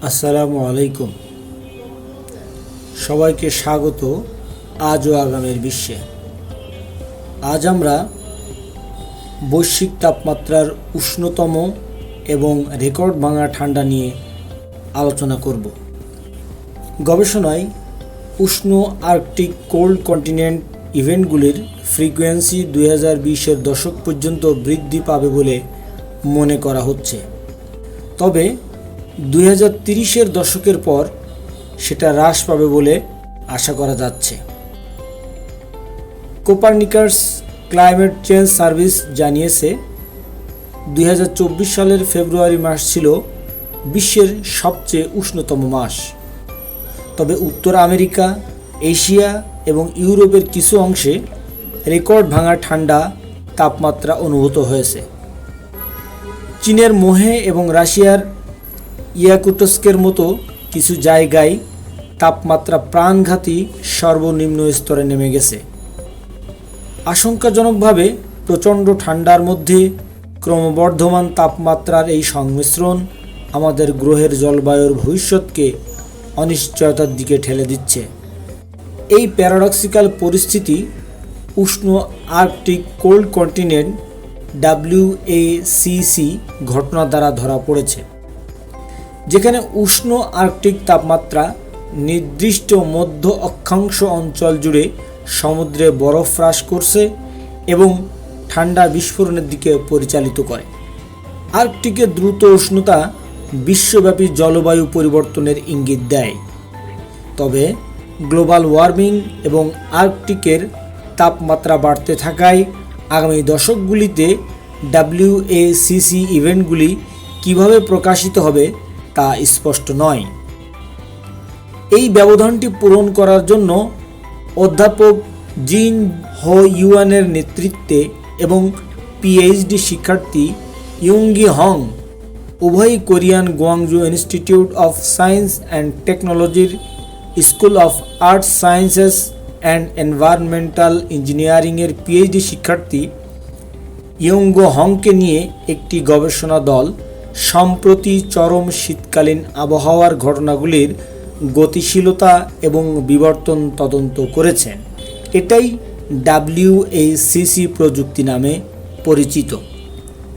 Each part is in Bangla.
আসসালামু আলাইকুম। সবাইকে স্বাগত আজ ও আগামীর বিশ্বে। আজ আমরা বৈশ্বিক তাপমাত্রার উষ্ণতম এবং রেকর্ড ভাঙা ঠান্ডা নিয়ে আলোচনা করব। গবেষণায় উষ্ণ আর্কটিক কোল্ড কন্টিনেন্ট ইভেন্টগুলির ফ্রিকোয়েন্সি 2020-এর দশক পর্যন্ত বৃদ্ধি পাবে বলে মনে করা হচ্ছে, তবে 2030-এর দশকের পর সেটা হ্রাস পাবে বলে আশা করা যাচ্ছে। কোপারনিকাস ক্লাইমেট চেঞ্জ সার্ভিস জানিয়েছে 2024 সালের ফেব্রুয়ারি মাস ছিল বিশ্বের সবচেয়ে উষ্ণতম মাস, তবে উত্তর আমেরিকা, এশিয়া এবং ইউরোপের কিছু অংশে রেকর্ড ভাঙা ঠান্ডা তাপমাত্রা অনুভূত হয়েছে। চীনের মোহে এবং রাশিয়ার ইয়াকুটস্কের মতো কিছু জায়গায় তাপমাত্রা প্রাণঘাতী সর্বনিম্ন স্তরে নেমে গেছে। আশঙ্কাজনকভাবে প্রচণ্ড ঠান্ডার মধ্যে ক্রমবর্ধমান তাপমাত্রার এই সংমিশ্রণ আমাদের গ্রহের জলবায়ুর ভবিষ্যৎকে অনিশ্চয়তার দিকে ঠেলে দিচ্ছে। এই প্যারাডক্সিক্যাল পরিস্থিতি উষ্ণ আর্কটিক কোল্ড কন্টিনেন্ট WACC ঘটনা দ্বারা ধরা পড়েছে, যেখানে উষ্ণ আর্কটিক তাপমাত্রা নির্দিষ্ট মধ্য অক্ষাংশ অঞ্চল জুড়ে সমুদ্রে বরফ হ্রাস করছে এবং ঠান্ডা বিস্ফোরণের দিকে পরিচালিত করে। আর্কটিকের দ্রুত উষ্ণতা বিশ্বব্যাপী জলবায়ু পরিবর্তনের ইঙ্গিত দেয়, তবে গ্লোবাল ওয়ার্মিং এবং আর্কটিকের তাপমাত্রা বাড়তে থাকায় আগামী দশকগুলিতে WACC ইভেন্টগুলি কিভাবে প্রকাশিত হবে তা স্পষ্ট নয়। এই ব্যবধানটি পূরণ করার জন্য অধ্যাপক জিন হো ইউয়ানের নেতৃত্বে এবং PhD শিক্ষার্থী ইয়ুঙ্গি হং উভয়ই Korean Gwangju institute of science and টেকনোলজির school of arts sciences and environmental ইঞ্জিনিয়ারিংয়ের PhD শিক্ষার্থী ইয়ুঙ্গো হংকে নিয়ে একটি গবেষণা দল সম্প্রতি চরম শীতকালীন আবহাওয়ার ঘটনাগুলির গতিশীলতা এবং বিবর্তন তদন্ত করেছেন। এটাই WACC প্রযুক্তি নামে পরিচিত।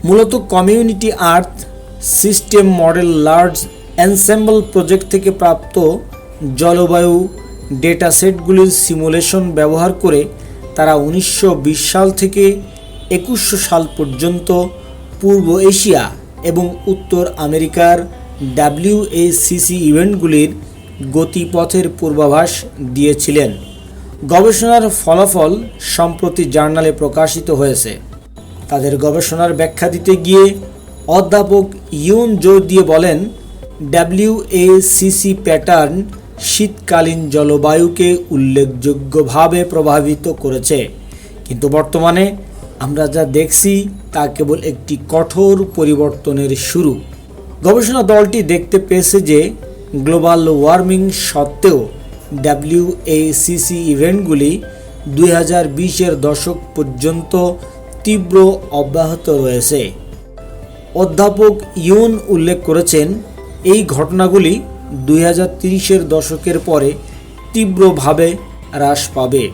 মূলত community earth system model large ensemble project থেকে প্রাপ্ত জলবায়ু ডেটা সেটগুলির সিমুলেশন ব্যবহার করে তারা 1920 সাল থেকে 2100 সাল পর্যন্ত পূর্ব এশিয়া এবং উত্তর আমেরিকার WACC ইভেন্টগুলির গতিপথের পূর্বাভাস দিয়েছিলেন। গবেষণার ফলাফল সম্প্রতি জার্নালে প্রকাশিত হয়েছে। তাদের গবেষণার ব্যাখ্যা দিতে গিয়ে অধ্যাপক ইউন জোর দিয়ে বলেন, WACC প্যাটার্ন শীতকালীন জলবায়ুকে উল্লেখযোগ্যভাবে প্রভাবিত করেছে, কিন্তু বর্তমানে আমরা যা দেখছি তা কেবল একটি কঠোর পরিবর্তনের শুরু। গবেষণা দলটি দেখতে পেয়েছে যে গ্লোবাল ওয়ার্মিং সত্ত্বেও WACC ইভেন্টগুলি 2020-এর দশক পর্যন্ত তীব্র অব্যাহত রয়েছে। অধ্যাপক ইউন উল্লেখ করেছেন, এই ঘটনাগুলি 2030-এর দশকের পরে তীব্রভাবে হ্রাস পাবে।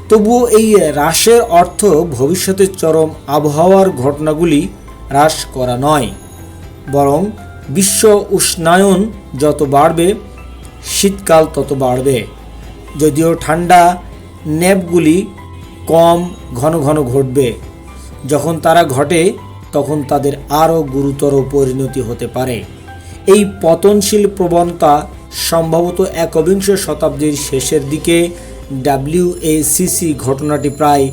তবুও এই হ্রাসের অর্থ ভবিষ্যতে চরম আবহাওয়ার ঘটনাগুলি হ্রাস করা নয়, বরং বিশ্ব উষ্ণায়ন যত বাড়বে শীতকাল তত বাড়বে। যদিও ঠান্ডা ন্যাপগুলি কম ঘন ঘন ঘটবে, যখন তারা ঘটে তখন তাদের আরও গুরুতর পরিণতি হতে পারে। এই পতনশীল প্রবণতা সম্ভবত একবিংশ শতাব্দীর শেষের দিকে WACC ঘটনাটি প্রায়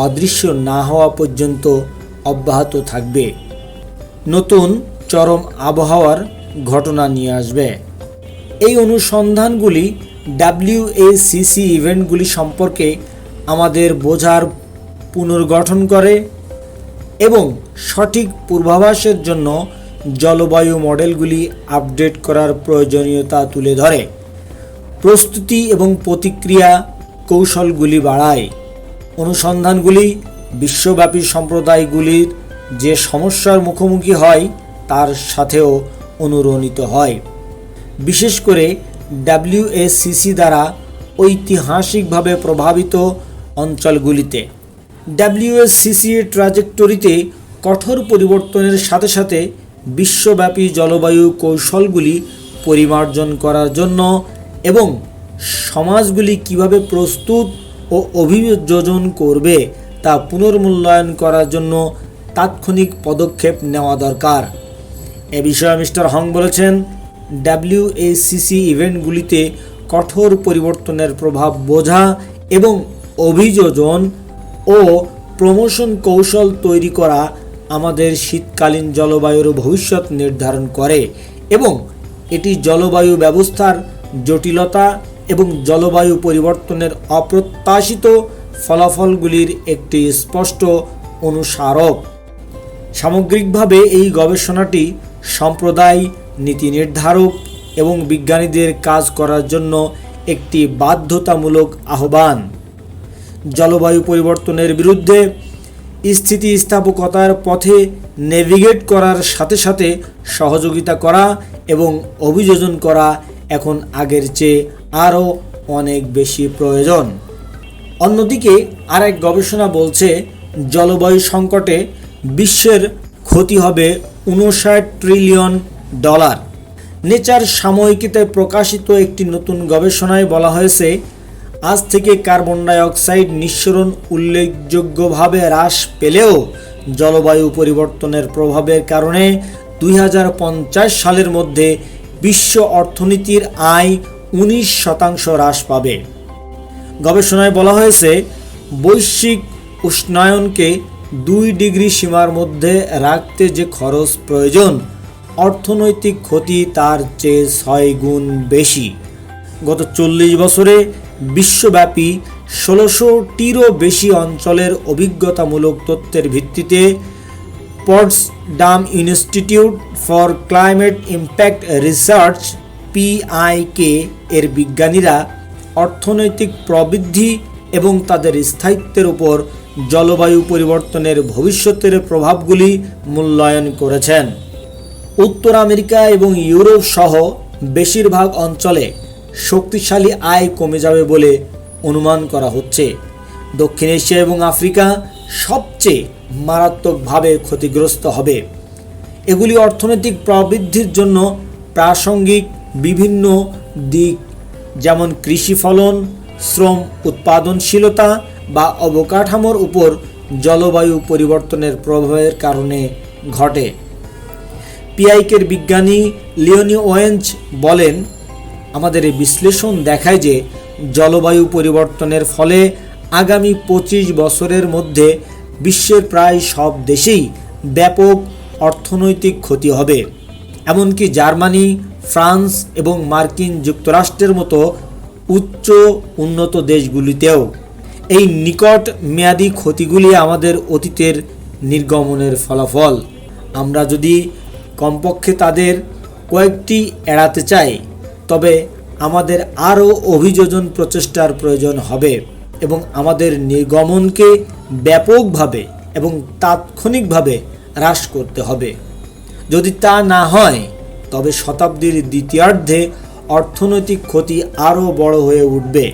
অদৃশ্য না হওয়া পর্যন্ত অব্যাহত থাকবে, নতুন চরম আবহাওয়ার ঘটনা নিয়ে আসবে। এই অনুসন্ধানগুলি WACC ইভেন্টগুলি সম্পর্কে আমাদের বোঝার পুনর্গঠন করে এবং সঠিক পূর্বাভাসের জন্য জলবায়ু মডেলগুলি আপডেট করার প্রয়োজনীয়তা তুলে ধরে। প্রস্তুতি এবং প্রতিক্রিয়া কৌশলগুলি বাড়ায়। অনুসন্ধানগুলি বিশ্বব্যাপী সম্প্রদায়গুলির যে সমস্যার মুখোমুখি হয় তার সাথেও অনুরণিত হয়। বিশেষ করে WACC দ্বারা ঐতিহাসিকভাবে প্রভাবিত অঞ্চলগুলিতে। WACC ট্র্যাজেক্টরিতে কঠোর পরিবর্তনের সাথে সাথে বিশ্বব্যাপী জলবায়ু কৌশলগুলি পরিমার্জন করার জন্য এবং সমাজগুলি কিভাবে প্রস্তুত ও অভিযোজন করবে তা পুনর্মূল্যায়ন করার জন্য তাৎক্ষণিক পদক্ষেপ নেওয়া দরকার। এ বিষয়ে মিস্টার হং বলেছেন, WACC ইভেন্টগুলিতে কঠোর পরিবর্তনের প্রভাব বোঝা এবং অভিযোজন ও প্রমোশন কৌশল তৈরি করা আমাদের শীতকালীন জলবায়ুর ভবিষ্যৎ নির্ধারণ করে এবং এটি জলবায়ু ব্যবস্থার জটিলতা এবং জলবায়ু পরিবর্তনের অপ্রত্যাশিত ফলাফলগুলির একটি স্পষ্ট অনুস্মারক। সামগ্রিকভাবে এই গবেষণাটি সম্প্রদায়, নীতি নির্ধারক এবং বিজ্ঞানীদের কাজ করার জন্য একটি বাধ্যতামূলক আহ্বান। জলবায়ু পরিবর্তনের বিরুদ্ধে স্থিতিস্থাপকতার পথে নেভিগেট করার সাথে সাথে সহযোগিতা করা এবং অভিযোজন করা এখন আগের চেয়ে আরও অনেক বেশি প্রয়োজন। অন্যদিকে আরেক গবেষণা বলছে, জলবায়ু সংকটে বিশ্বের ক্ষতি হবে $59 ট্রিলিয়ন। নেচার সাময়িকীতে প্রকাশিত একটি নতুন গবেষণায় বলা হয়েছে, আজ থেকে কার্বন ডাই অক্সাইড নিঃসরণ উল্লেখযোগ্যভাবে হ্রাস পেলেও জলবায়ু পরিবর্তনের প্রভাবের কারণে 2050 সালের মধ্যে বিশ্ব অর্থনীতির আয় 19% হ্রাস পাবে। গবেষণায় বলা হয়েছে, বৈশ্বিক উষ্ণায়নকে 2 ডিগ্রি সীমার মধ্যে রাখতে যে খরচ প্রয়োজন, অর্থনৈতিক ক্ষতি তার চেয়ে 6 গুণ বেশি। গত 40 বছরে বিশ্বব্যাপী 1600টিরও বেশি অঞ্চলের অভিজ্ঞতামূলক তথ্যের ভিত্তিতে Potsdam institute for climate impact research PIK এর বিজ্ঞানীরা অর্থনৈতিক প্রবৃদ্ধি এবং তাদের স্থায়িত্বের উপর জলবায়ু পরিবর্তনের ভবিষ্যতের প্রভাবগুলি মূল্যায়ন করেছেন। উত্তর আমেরিকা এবং ইউরোপ সহ বেশিরভাগ অঞ্চলে শক্তিশালী আয় কমে যাবে বলে অনুমান করা হচ্ছে। দক্ষিণ এশিয়া এবং আফ্রিকা সবচেয়ে মারাত্মকভাবে ক্ষতিগ্রস্ত হবে। এগুলি অর্থনৈতিক প্রবৃদ্ধির জন্য প্রাসঙ্গিক বিভিন্ন দিক, যেমন কৃষি ফলন, শ্রম উৎপাদনশীলতা বা অবকাঠামোর উপর জলবায়ু পরিবর্তনের প্রভাবের কারণে ঘটে। PIK'র বিজ্ঞানী লিওনি ওয়েঞ্জ বলেন, আমাদের এই বিশ্লেষণ দেখায় যে জলবায়ু পরিবর্তনের ফলে আগামী 25 বছরের মধ্যে বিশ্বের প্রায় সব দেশেই ব্যাপক অর্থনৈতিক ক্ষতি হবে। এমনকি জার্মানি, ফ্রান্স এবং মার্কিন যুক্তরাষ্ট্রের মতো উচ্চ উন্নত দেশগুলিতেও। এই নিকট মেয়াদী ক্ষতিগুলি আমাদের অতীতের নির্গমনের ফলাফল। আমরা যদি কমপক্ষে তাদের কয়েকটি এড়াতে চাই, তবে আমাদের আরও অভিযোজন প্রচেষ্টার প্রয়োজন হবে এবং আমাদের নির্গমনকে ব্যাপকভাবে এবং তাৎক্ষণিকভাবে হ্রাস করতে হবে। যদি তা না হয়, তবে শতাব্দীর দ্বিতীয়ার্ধে অর্থনৈতিক ক্ষতি আরও বড় হয়ে উঠবে।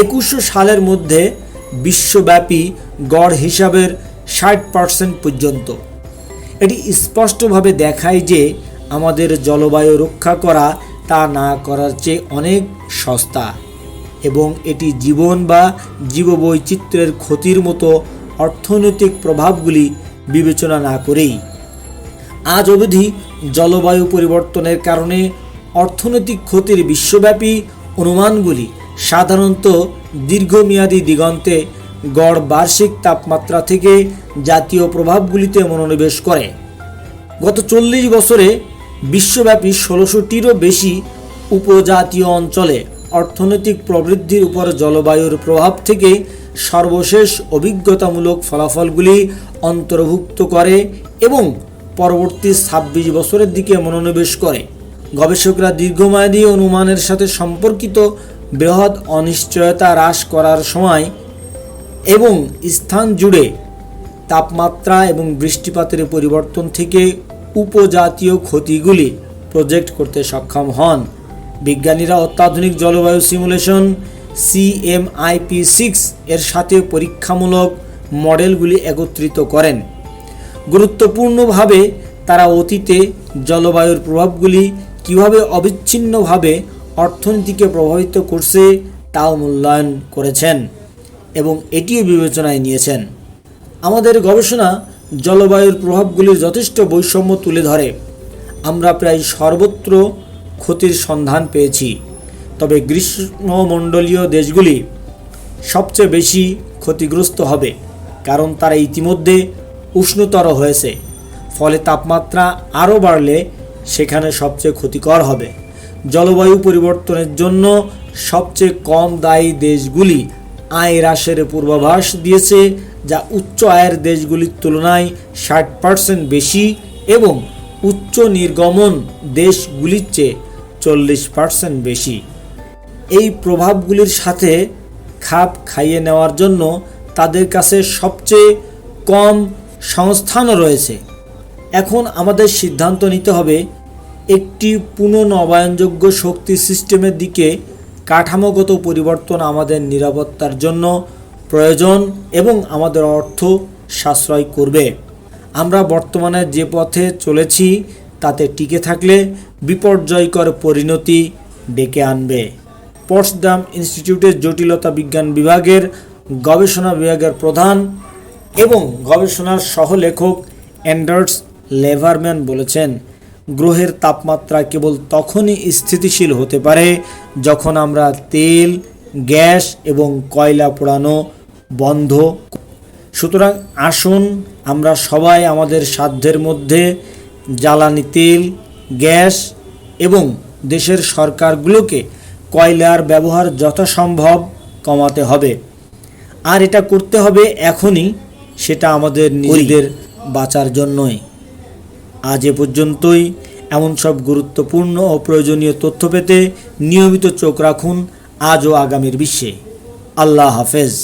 2100 সালের মধ্যে বিশ্বব্যাপী গড় হিসাবের 60% পর্যন্ত। এটি স্পষ্টভাবে দেখায় যে আমাদের জলবায়ু রক্ষা করা তা না করার চেয়ে অনেক সস্তা এবং এটি জীবন বা জীববৈচিত্র্যের ক্ষতির মতো অর্থনৈতিক প্রভাবগুলি বিবেচনা না করেই। আজ অবধি জলবায়ু পরিবর্তনের কারণে অর্থনৈতিক ক্ষতির বিশ্বব্যাপী অনুমানগুলি সাধারণত দীর্ঘমেয়াদী দিগন্তে গড় বার্ষিক তাপমাত্রা থেকে জাতীয় প্রভাবগুলিতে মনোনিবেশ করে। গত 40 বছরে বিশ্বব্যাপী 1600টিরও বেশি উপজাতীয় অঞ্চলে অর্থনৈতিক প্রবৃদ্ধির উপর জলবায়ুর প্রভাব থেকে সর্বশেষ অভিজ্ঞতামূলক ফলাফলগুলি অন্তর্ভুক্ত করে এবং পরবর্তী 26 বছরের দিকে মনোনিবেশ করে। গবেষকরা দীর্ঘমেয়াদী অনুমানের সাথে সম্পর্কিত বৃহৎ অনিশ্চয়তা হ্রাস করার সময় এবং স্থান জুড়ে তাপমাত্রা এবং বৃষ্টিপাতের পরিবর্তন থেকে উপজাতীয় ক্ষতিগুলি প্রজেক্ট করতে সক্ষম হন। বিজ্ঞানীরা অত্যাধুনিক জলবায়ু সিমুলেশন CMIP-6 এর সাথে পরীক্ষামূলক মডেলগুলি একত্রিত করেন। গুরুত্বপূর্ণভাবে তারা অতীতে জলবায়ুর প্রভাবগুলি কীভাবে অবিচ্ছিন্নভাবে অর্থনীতিকে প্রভাবিত করছে তাও মূল্যায়ন করেছেন এবং এটিও বিবেচনায় নিয়েছেন। আমাদের গবেষণা জলবায়ুর প্রভাবগুলির যথেষ্ট বৈষম্য তুলে ধরে। আমরা প্রায় সর্বত্র ক্ষতির সন্ধান পেয়েছি, তবে গ্রীষ্মমণ্ডলীয় দেশগুলি সবচেয়ে বেশি ক্ষতিগ্রস্ত হবে, কারণ তারা ইতিমধ্যে উষ্ণতর হয়েছে। ফলে তাপমাত্রা আরও বাড়লে সেখানে সবচেয়ে ক্ষতিকর হবে। জলবায়ু পরিবর্তনের জন্য সবচেয়ে কম দায়ী দেশগুলি আয় হ্রাসের পূর্বাভাস দিয়েছে, যা উচ্চ আয়ের দেশগুলির তুলনায় 60% বেশি এবং উচ্চ নির্গমন দেশগুলির চেয়ে 40% বেশি। এই প্রভাবগুলির সাথে খাপ খাইয়ে নেওয়ার জন্য তাদের কাছে সবচেয়ে কম সংস্থানও রয়েছে। এখন আমাদের সিদ্ধান্ত নিতে হবে একটি পুনর্নবায়নযোগ্য শক্তি সিস্টেমের দিকে কাঠামোগত পরিবর্তন আমাদের নিরাপত্তার জন্য প্রয়োজন এবং আমাদের অর্থ সাশ্রয় করবে। আমরা বর্তমানে যে পথে চলেছি তাতে টিকে থাকলে বিপর্যয়কর পরিণতি ডেকে আনবে। পটসডাম ইনস্টিটিউটের জটিলতা বিজ্ঞান বিভাগের গবেষণা বিভাগের প্রধান এবং গবেষণার সহলেখক অ্যান্ডার্স লেভারম্যান বলেছেন, গ্রহের তাপমাত্রা কেবল তখনই স্থিতিশীল হতে পারে যখন আমরা তেল, গ্যাস এবং কয়লা পোড়ানো বন্ধ। সুতরাং আসুন আমরা সবাই আমাদের সাধ্যের মধ্যে জ্বালানি তেল, গ্যাস এবং দেশের সরকারগুলোকে কয়লার ব্যবহার যথাসম্ভব কমাতে হবে। আর এটা করতে হবে এখনই, সেটা আমাদের নিজেদের বাঁচার জন্যই। আজ এ পর্যন্তই। এমন সব গুরুত্বপূর্ণ ও প্রয়োজনীয় তথ্য পেতে নিয়মিত চোখ রাখুন আজ ও আগামীর বিশ্বে। আল্লাহ হাফেজ।